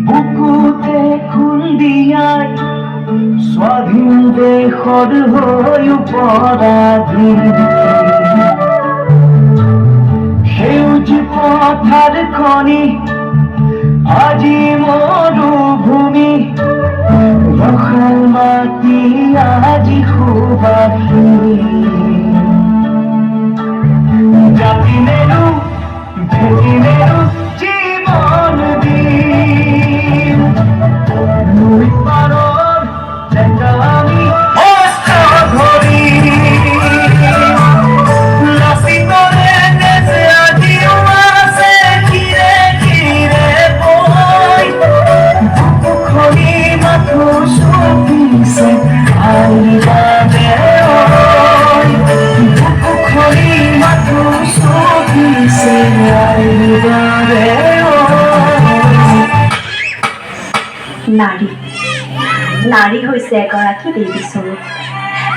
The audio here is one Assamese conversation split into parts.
বুকুতে খুন্দিয়াই স্বাধীন দেশৰ হৈ পৰাধীন সেউজ পথাৰ খনি আজি মৰুভূমি ৰসাল মাটি আজি সুবাসী জাতি নেৰু ভেটি নেৰু জীবন দিম নৈ পাৰৰ ডেকা আমি অস্ত্ৰ ধৰি লাচিতৰে দেশে আজিও আছে ঘিৰে ঘিৰে বৈ বুকুখনি মাথো চুপিছে আইবাৰে বুকুখনি মাথো চুপিছে আইবাৰে নাৰী নাৰী হৈছে এগৰাকী দেৱী স্বৰূপ।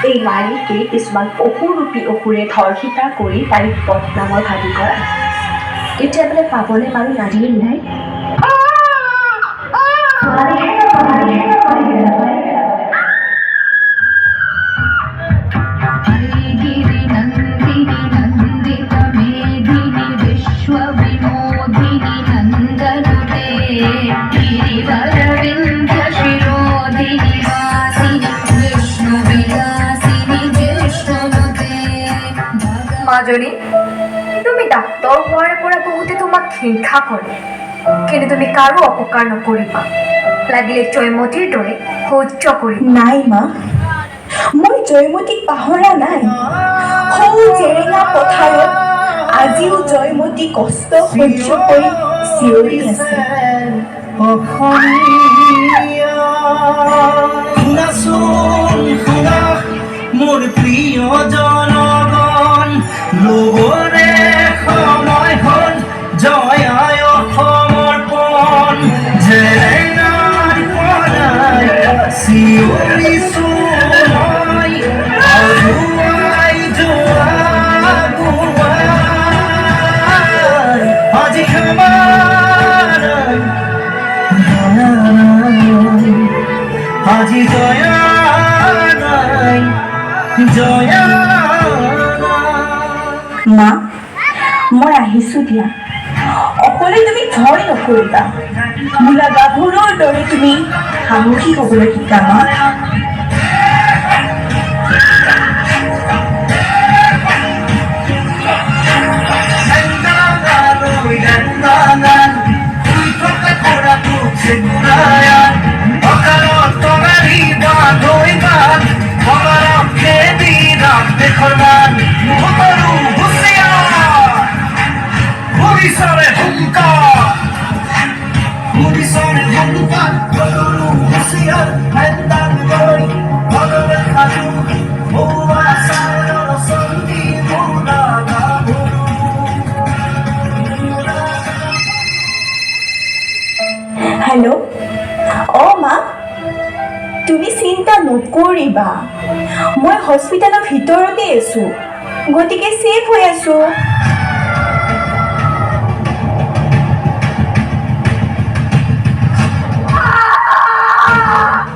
এই নাৰীকে কিছুমান অসুৰূপী অসুৰে ধৰ্ষিতা কৰি তাইক বদনামৰ ভাগি কৰা। এতিয়া বোলে পাবনে বাৰু নাৰীৰ ন্যায়? মাজনী, তুমি ডাক্তৰ হোৱাৰ পৰা বহুতে তোমাক হিংসা কৰে, কিন্তু তুমি কাৰো অপকাৰ নকৰিবা। লাগিলে জয়মতীৰ দৰে সহ্য কৰি। নাই মা, মই জয়মতীক পাহৰা নাই। সৌ জেৰেঙা পথাৰত আজিও জয়মতী কষ্ট সহ্য কৰি চিঞৰি আছে। মোৰ প্ৰিয় জনগণ লোভৰে সময় হ'ল জয় সমৰ্পণ জেৰেঙাৰ পৰাই চিঞৰিছো মই আগুৱাই যোৱা আজি আমাৰ আজি জয়া জয়া মা, মই আহিছো দিয়া। অকলে তুমি ভয় নকৰিবা। মূলা গাভৰুৰ দৰে তুমি সাহসী হ'বলৈ শিকা মা। হেল্ল', অ' মা, তুমি চিন্তা নকৰিবা। মই হস্পিটেলৰ ভিতৰতে আছো, গতিকে ছেফ হৈ আছো।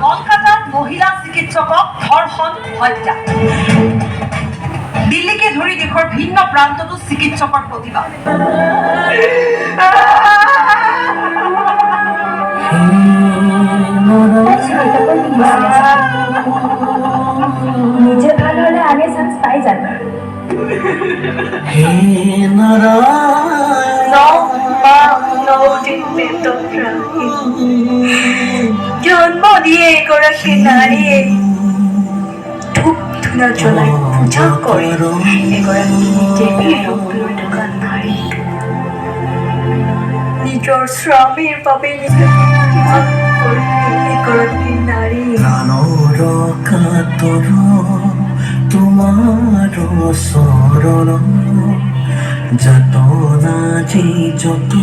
কলকাতাত মহিলা চিকিৎসকক ধৰ্ষণ হত্যা। দিল্লীকে ধৰি দেশৰ ভিন্ন প্ৰান্ততো চিকিৎসকৰ প্ৰতিবাদ। নিজে ভাল হলে আনে চান্স পাই যাবে। জন্ম দিয়ে এগৰাকী নাৰীয়ে ধূপ ধূনা জ্বলাই পূজা কৰে এগৰাকী দেৱীৰ ৰূপ লৈ থকা নাৰীক। নিজৰ স্বামীৰ বাবে এগৰাকী নাৰী তোমাৰ চৰণ যাতনা যে যত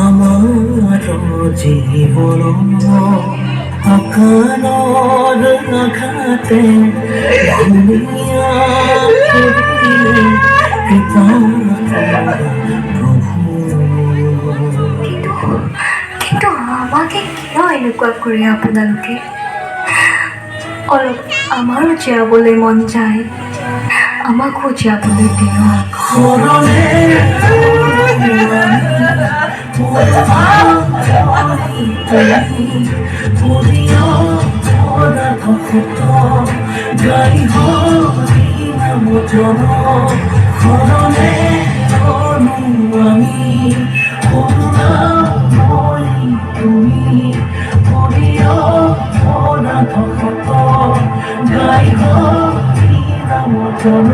আমাৰ জীবন অকালৰ আঘাতে ভূমিয়া কৰিলে কৃপা প্ৰভু। কিন্তু আমাকে কিয় এনেকুৱা কৰে আপোনালোকে? অলপ আমাৰো জীয়াবলৈ মন যায়, আমাকো জীয়াবলৈ দিয়ক। শৰণে গাই হৰি নাম জন শৰণে আমি কৰুণাময়ী তুমি প্ৰিয় অনাথ গাই হৰি নাম জন